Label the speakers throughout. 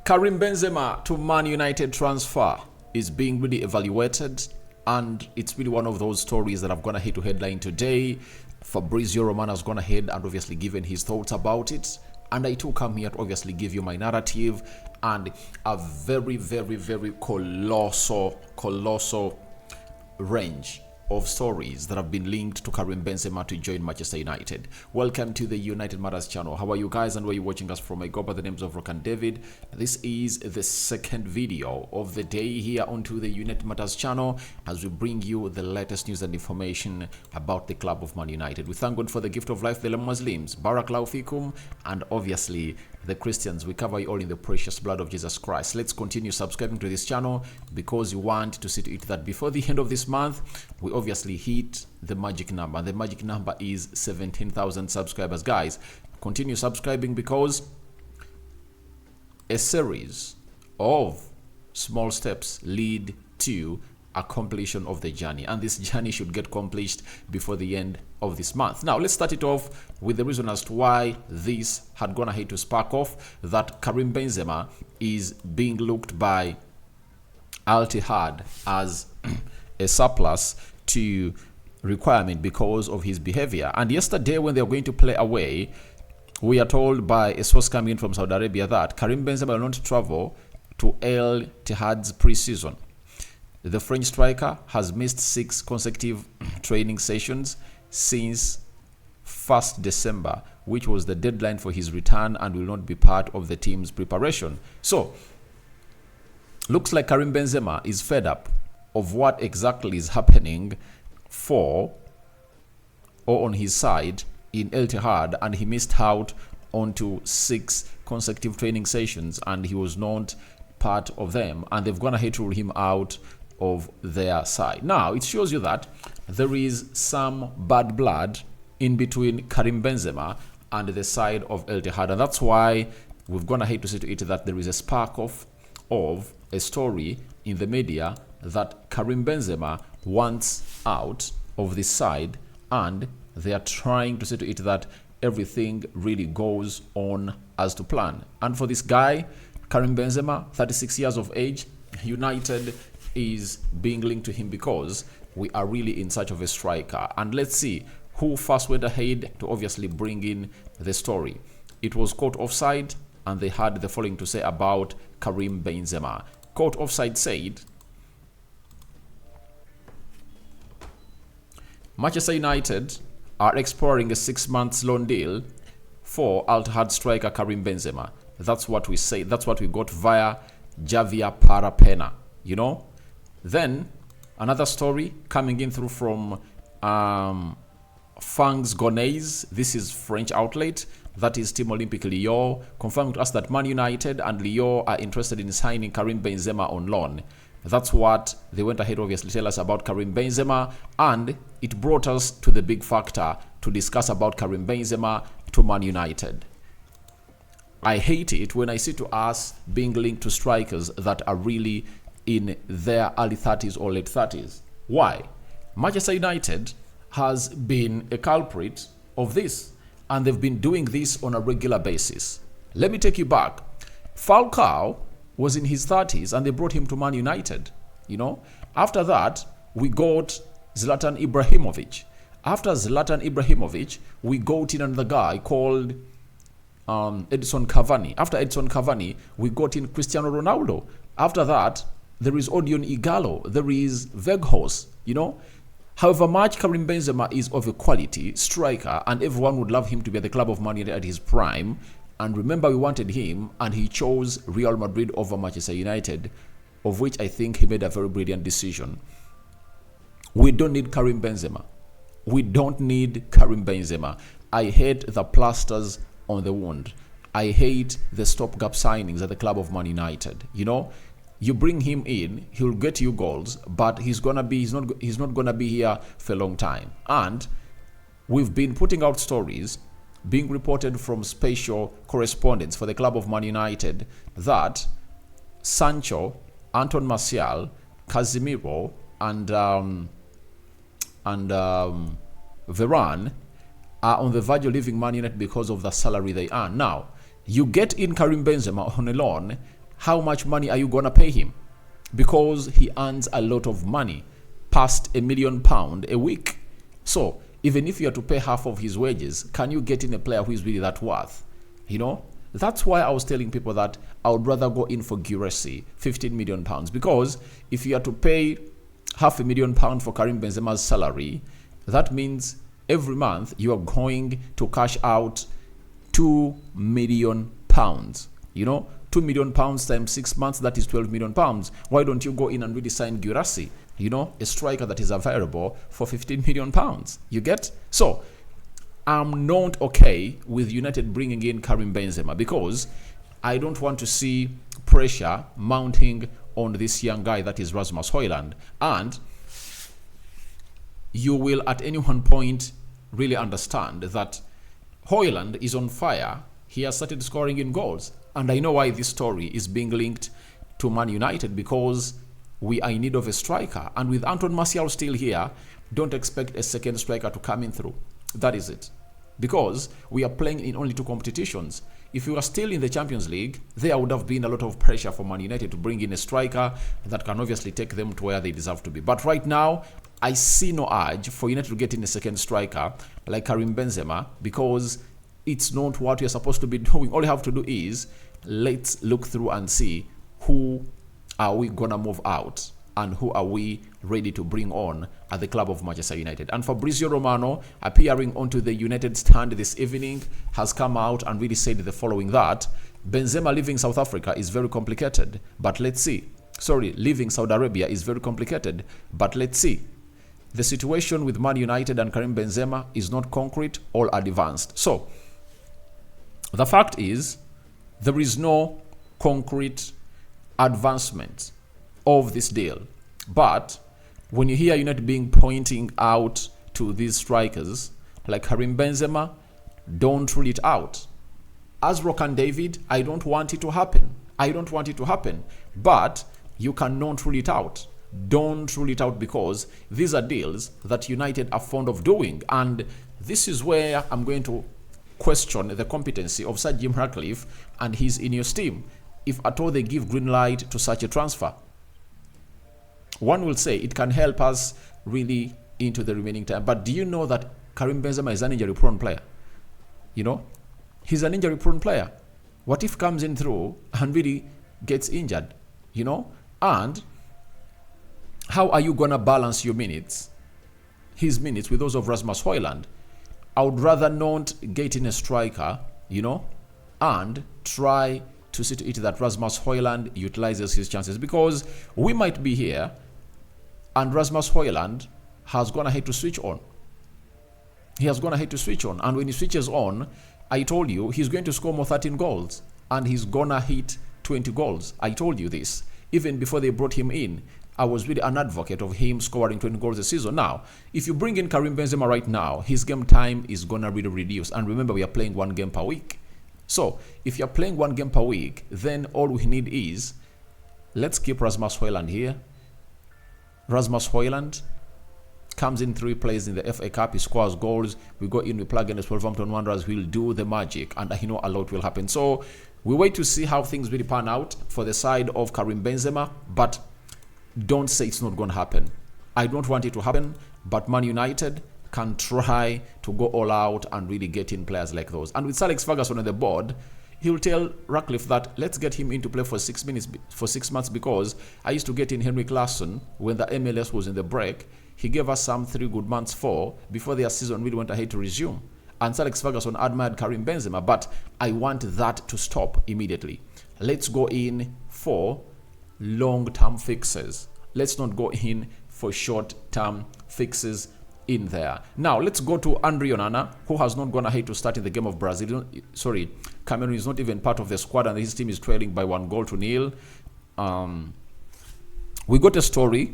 Speaker 1: Karim Benzema to Man United transfer is being really evaluated, and it's really one of those stories that I've gone ahead to headline today. Fabrizio Romano has gone ahead and obviously given his thoughts about it, and I too come here to obviously give you my narrative and a very colossal range of stories that have been linked to Karim Benzema to join Manchester United. Welcome to the United Matters channel. How are you guys and where are you watching us from? I go by the names of Rock and David. This is the second video of the day here onto the United Matters channel as we bring you the latest news and information about the club of Man United. We thank God for the gift of life, the Muslims, Barakallahu Fikum, and obviously the Christians. We cover you all in the precious blood of Jesus Christ. Let's continue subscribing to this channel because you want to see to it that before the end of this month, we obviously hit the magic number. And the magic number is 17,000 subscribers. Guys, continue subscribing because a series of small steps lead to a completion of the journey, and this journey should get accomplished before the end of this month. Now let's start it off with the reason as to why this had gone ahead to spark off that Karim Benzema is being looked by Al Ittihad as a surplus to requirement because of his behavior. And yesterday when they were going to play away, we are told by a source coming in from Saudi Arabia that Karim Benzema will not travel to Al Ittihad's pre-season. The French striker has missed 6 consecutive training sessions since 1st December, which was the deadline for his return, and will not be part of the team's preparation. So, looks like Karim Benzema is fed up of what exactly is happening for or on his side in Al Ittihad, and he missed out onto 6 consecutive training sessions and he was not part of them, and they've gone ahead to rule him out of their side. Now it shows you that there is some bad blood in between Karim Benzema and the side of Al Ittihad, and that's why we've gone ahead to say to it that there is a spark of a story in the media that Karim Benzema wants out of this side, and they are trying to say to it that everything really goes on as to plan. And for this guy, Karim Benzema, 36 years of age, United is being linked to him because we are really in search of a striker. And let's see who first went ahead to obviously bring in the story. It was Court Offside, and they had the following to say about Karim Benzema. Court Offside said, Manchester United are exploring a 6-month loan deal for Al Ittihad striker Karim Benzema. That's what we say. That's what we got via Javier Parapena, you know. Then another story coming in through from Fangs Gonais. This is French outlet, that is Team Olympique Lyon, confirming to us that Man United and Lyon are interested in signing Karim Benzema on loan. That's what they went ahead obviously tell us about Karim Benzema, and it brought us to the big factor to discuss about Karim Benzema to Man United. I hate it when I see to us being linked to strikers that are really in their early 30s or late 30s. Why? Manchester United has been a culprit of this, and they've been doing this on a regular basis. Let me take you back. Falcao was in his 30s and they brought him to Man United. You know, after that, we got Zlatan Ibrahimovic. After Zlatan Ibrahimovic, we got in another guy called Edison Cavani. After Edison Cavani, we got in Cristiano Ronaldo. After that, there is Odion Igalo. There is Weghorst, you know. However much Karim Benzema is of a quality striker, and everyone would love him to be at the club of Man United at his prime. And remember, we wanted him, and he chose Real Madrid over Manchester United, of which I think he made a very brilliant decision. We don't need Karim Benzema. We don't need Karim Benzema. I hate the plasters on the wound. I hate the stopgap signings at the club of Man United. You know, you bring him in, he'll get you goals, but he's not gonna be here for a long time. And we've been putting out stories being reported from special correspondents for the club of Man United that Sancho, Anton Martial, Casemiro, and Varane are on the verge of leaving Man United because of the salary they earn. Now, you get in Karim Benzema on a loan, how much money are you going to pay him? Because he earns a lot of money, past £1 million a week. So even if you are to pay half of his wages, can you get in a player who is really that worth? That's why I was telling people that I would rather go in for Guirassy, £15 million, because if you are to pay £500,000 for Karim Benzema's salary, that means every month you are going to cash out £2 million. £2 million times 6 months, that is £12 million. Why don't you go in and really sign Guirassy, a striker that is available for £15 million? You get? So I'm not okay with United bringing in Karim Benzema, because I don't want to see pressure mounting on this young guy that is Rasmus Højlund. And you will at any one point really understand that Højlund is on fire. He has started scoring in goals. And I know why this story is being linked to Man United, because we are in need of a striker. And with Anton Martial still here, don't expect a second striker to come in through. That is it. Because we are playing in only 2 competitions. If we were still in the Champions League, there would have been a lot of pressure for Man United to bring in a striker that can obviously take them to where they deserve to be. But right now, I see no urge for United to get in a second striker like Karim Benzema, because it's not what we're supposed to be doing. All you have to do is, let's look through and see who are we going to move out and who are we ready to bring on at the club of Manchester United. And Fabrizio Romano, appearing onto the United stand this evening, has come out and really said the following, that Benzema leaving South Africa is very complicated, but let's see. Sorry, leaving Saudi Arabia is very complicated, but let's see. The situation with Man United and Karim Benzema is not concrete or advanced. So the fact is, there is no concrete advancement of this deal. But when you hear United being pointing out to these strikers like Karim Benzema, don't rule it out. As Rokan David, I don't want it to happen. I don't want it to happen. But you cannot rule it out. Don't rule it out, because these are deals that United are fond of doing. And this is where I'm going to question the competency of Sir Jim Ratcliffe and his Ineos team, if at all they give green light to such a transfer. One will say it can help us really into the remaining time. But do you know that Karim Benzema is an injury-prone player? He's an injury-prone player. What if comes in through and really gets injured? And how are you going to balance your minutes, his minutes, with those of Rasmus Højlund? I would rather not get in a striker, and try to see to it that Rasmus Højlund utilizes his chances, because we might be here and Rasmus Højlund has gone ahead to switch on. He has gone ahead to switch on, and when he switches on, I told you he's going to score more 13 goals and he's gonna hit 20 goals. I told you this even before they brought him in. I was really an advocate of him scoring 20 goals a season. Now, if you bring in Karim Benzema right now, his game time is going to really reduce. And remember, we are playing 1 game per week. So, if you're playing 1 game per week, then all we need is, let's keep Rasmus Højlund here. Rasmus Højlund comes in 3 plays in the FA Cup, he scores goals, we go in, we plug in the Wolverhampton Wanderers, we'll do the magic, and a lot will happen. So, we wait to see how things really pan out for the side of Karim Benzema, but don't say it's not going to happen. I don't want it to happen, but Man United can try to go all out and really get in players like those. And with Sir Alex Ferguson on the board, he'll tell Ratcliffe that let's get him in to play for 6 months, because I used to get in Henrik Larsson when the MLS was in the break. He gave us some 3 good months before their season really went ahead to resume. And Sir Alex Ferguson admired Karim Benzema, but I want that to stop immediately. Let's go in for long-term fixes. Let's not go in for short-term fixes in there. Now, let's go to Andre Onana, who has not gone ahead to start in the game of Brazil. Sorry, Cameroon is not even part of the squad, and his team is trailing by 1-0. We got a story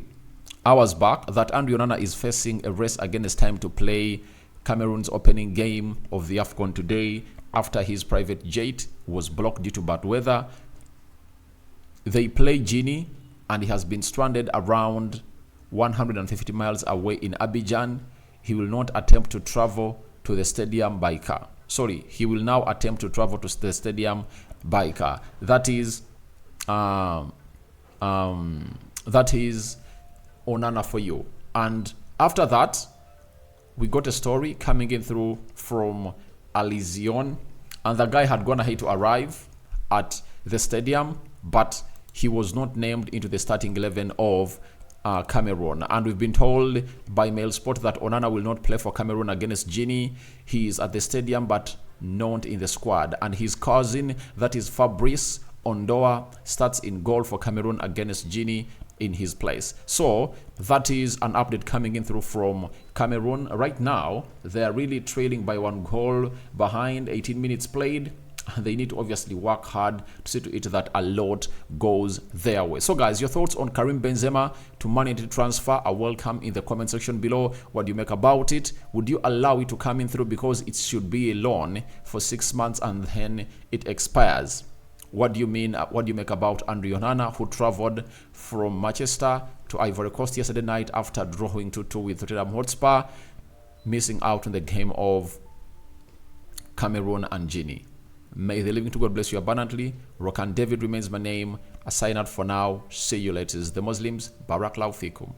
Speaker 1: hours back that Andre Onana is facing a race against time to play Cameroon's opening game of the AFCON today, after his private jet was blocked due to bad weather. They play Guinea, and he has been stranded around 150 miles away in Abidjan. He will not attempt to travel to the stadium by car. Sorry, he will now attempt to travel to the stadium by car. That is um, that is Onana for you. And after that, we got a story coming in through from Alizion, and the guy had gone ahead to arrive at the stadium, but he was not named into the starting 11 of Cameroon. And we've been told by Mail Sport that Onana will not play for Cameroon against Guinea. He is at the stadium, but not in the squad. And his cousin, that is Fabrice Ondoa, starts in goal for Cameroon against Guinea in his place. So that is an update coming in through from Cameroon. Right now, they are really trailing by 1 goal behind, 18 minutes played. They need to obviously work hard to see to it that a lot goes their way. So guys, your thoughts on Karim Benzema to Man United transfer are welcome in the comment section below. What do you make about it? Would you allow it to come in through, because it should be a loan for 6 months and then it expires? What do you mean? What do you make about Onana, who traveled from Manchester to Ivory Coast yesterday night after drawing 2-2 with Tottenham Hotspur, missing out on the game of Cameroon and Guinea? May the living to God bless you abundantly. Rokan David remains my name. A sign out for now. See you later. The Muslims, Barakallahu Fikum.